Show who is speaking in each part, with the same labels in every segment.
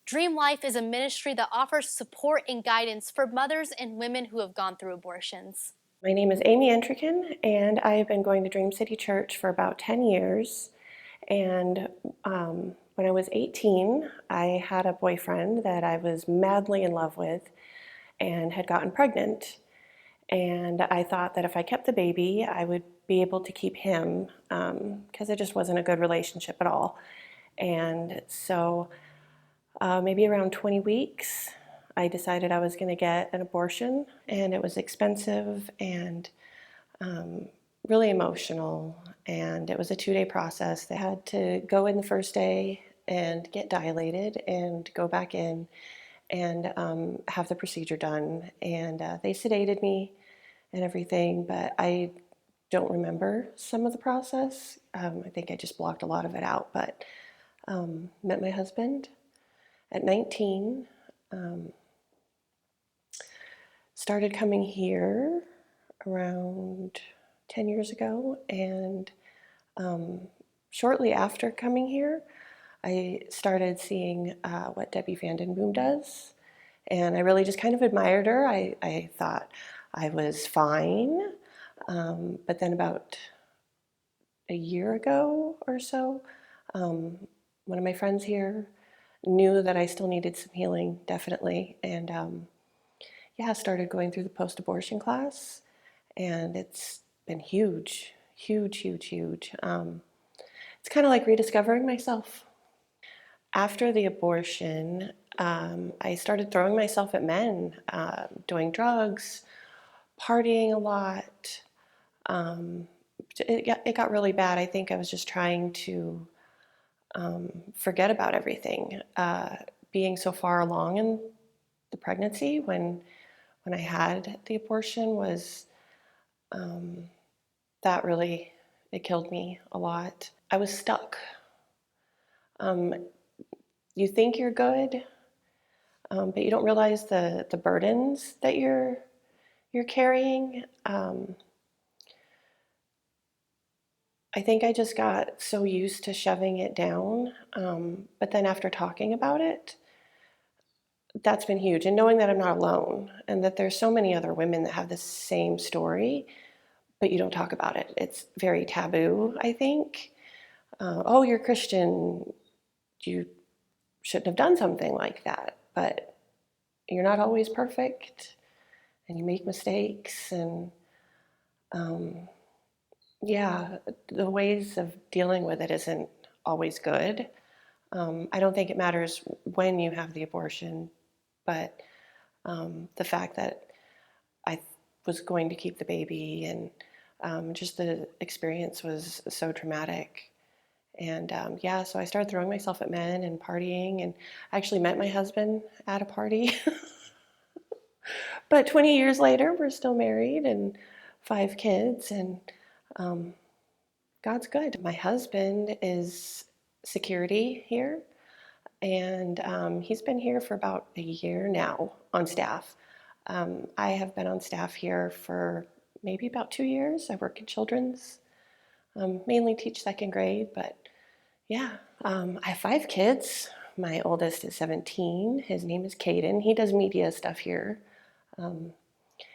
Speaker 1: Dream Life is a ministry that offers support and guidance for mothers and women who have gone through abortions.
Speaker 2: My name is Amy Entrikin, and I have been going to Dream City Church for about 10 years. And when I was 18, I had a boyfriend that I was madly in love with and had gotten pregnant. And I thought that if I kept the baby, I would be able to keep him because it just wasn't a good relationship at all. And so maybe around 20 weeks, I decided I was going to get an abortion, and it was expensive and really emotional. And it was a 2-day process. They had to go in the first day and get dilated and go back in and have the procedure done. And they sedated me and everything, but I don't remember some of the process. I think I just blocked a lot of it out. But met my husband at 19, started coming here around 10 years ago, and shortly after coming here, I started seeing what Debbie Vandenboom does, and I really just kind of admired her. I thought I was fine, but then about a year ago or so, one of my friends here knew that I still needed some healing, definitely, and yeah, started going through the post-abortion class, and it's been huge, huge, huge, huge. It's kind of like rediscovering myself. After the abortion, I started throwing myself at men, doing drugs, partying a lot. Um, it got really bad. I think I was just trying to forget about everything. Being so far along in the pregnancy when I had the abortion was that really it killed me a lot. I was stuck. Um, you think you're good, but you don't realize the burdens that you're carrying. I think I just got so used to shoving it down, but then after talking about it, that's been huge. And knowing that I'm not alone, and that there's so many other women that have the same story, but you don't talk about it. It's very taboo, I think. Oh, you're Christian. You shouldn't have done something like that. But you're not always perfect, and you make mistakes, and um, yeah, the ways of dealing with it isn't always good. I don't think it matters when you have the abortion, but the fact that I was going to keep the baby, and just the experience was so traumatic. And yeah, so I started throwing myself at men and partying, and I actually met my husband at a party. But 20 years later, we're still married and 5 kids, and um, God's good. My husband is security here, and he's been here for about a year now on staff. I have been on staff here for maybe about 2 years. I work in children's, mainly teach second grade, but yeah, I have 5 kids. My oldest is 17. His name is Caden. He does media stuff here,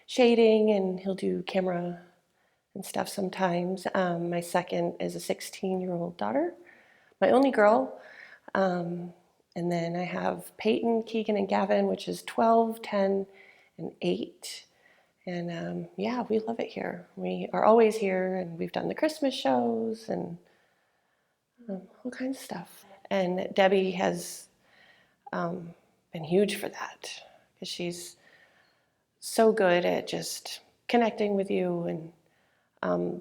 Speaker 2: shading, and he'll do camera and stuff sometimes. My second is a 16-year-old daughter, my only girl. And then I have Peyton, Keegan, and Gavin, which is 12, 10, and 8. And yeah, we love it here. We are always here, and we've done the Christmas shows and all kinds of stuff. And Debbie has been huge for that because she's so good at just connecting with you, and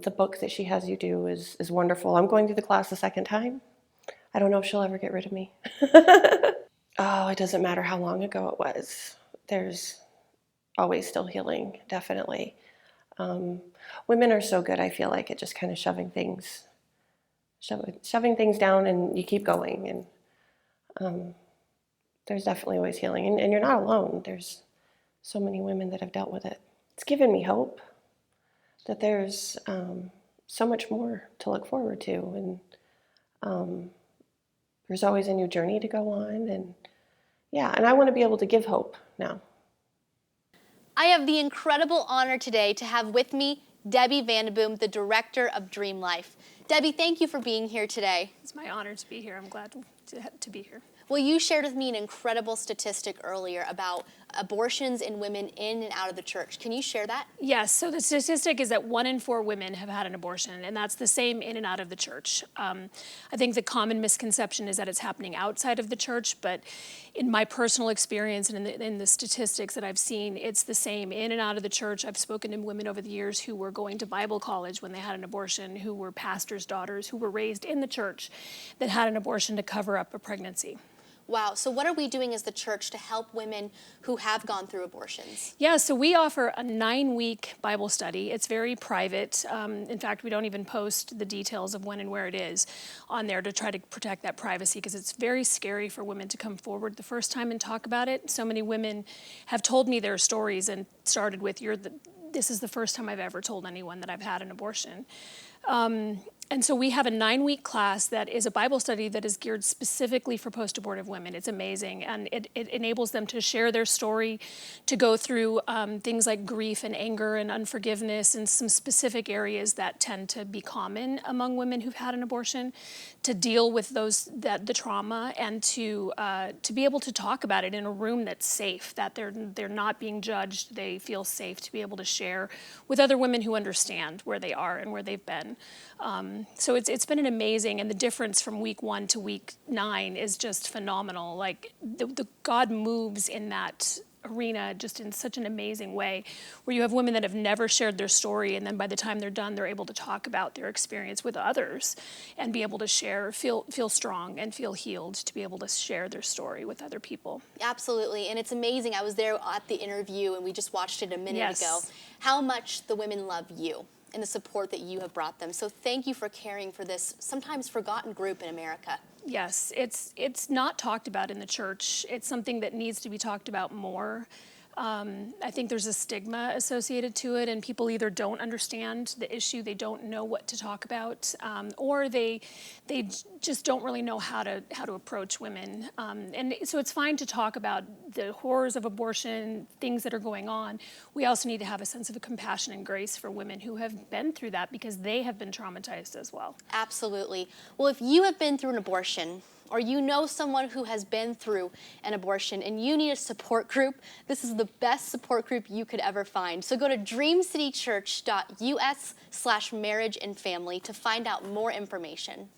Speaker 2: the book that she has you do is wonderful. I'm going through the class a second time. I don't know if she'll ever get rid of me. Oh, it doesn't matter how long ago it was. There's always still healing, definitely. Um, Women are so good, I feel like, at just kind of shoving things down, and you keep going. And there's definitely always healing. And you're not alone. There's so many women that have dealt with it. It's given me hope that there's so much more to look forward to. And there's always a new journey to go on. And yeah, and I want to be able to give hope now.
Speaker 1: I have the incredible honor today to have with me Debbie Vandenboom, the director of Dream Life. Debbie, thank you for being here today.
Speaker 3: It's my honor to be here. I'm glad to be here.
Speaker 1: Well, you shared with me an incredible statistic earlier about abortions in women in and out of the church. Can you share that?
Speaker 3: Yes, so the statistic is that 1 in 4 women have had an abortion, and that's the same in and out of the church. I think the common misconception is that it's happening outside of the church, but in my personal experience and in the statistics that I've seen, it's the same in and out of the church. I've spoken to women over the years who were going to Bible college when they had an abortion, who were pastors' daughters, who were raised in the church that had an abortion to cover up a pregnancy.
Speaker 1: Wow, so what are we doing as the church to help women who have gone through abortions?
Speaker 3: Yeah, so we offer a 9-week Bible study. It's very private. In fact, we don't even post the details of when and where it is on there to try to protect that privacy, because it's very scary for women to come forward the first time and talk about it. So many women have told me their stories and started with, this is the first time I've ever told anyone that I've had an abortion. And so we have a 9-week class that is a Bible study that is geared specifically for post-abortive women. It's amazing, and it enables them to share their story, to go through things like grief and anger and unforgiveness and some specific areas that tend to be common among women who've had an abortion, to deal with the trauma, and to be able to talk about it in a room that's safe, that they're not being judged. They feel safe to be able to share with other women who understand where they are and where they've been. So it's been an amazing, and the difference from week 1 to week 9 is just phenomenal. Like the God moves in that arena just in such an amazing way, where you have women that have never shared their story, and then by the time they're done, they're able to talk about their experience with others and be able to share, feel strong and feel healed to be able to share their story with other people.
Speaker 1: Absolutely, and it's amazing. I was there at the interview, and we just watched it a minute ago. How much the women love you and the support that you have brought them. So thank you for caring for this sometimes forgotten group in America.
Speaker 3: Yes, it's not talked about in the church. It's something that needs to be talked about more. I think there's a stigma associated to it, and people either don't understand the issue, they don't know what to talk about, or they just don't really know how to approach women. And so it's fine to talk about the horrors of abortion, things that are going on. We also need to have a sense of compassion and grace for women who have been through that, because they have been traumatized as well.
Speaker 1: Absolutely. Well, if you have been through an abortion, or you know someone who has been through an abortion and you need a support group, this is the best support group you could ever find. So go to dreamcitychurch.us/marriageandfamily to find out more information.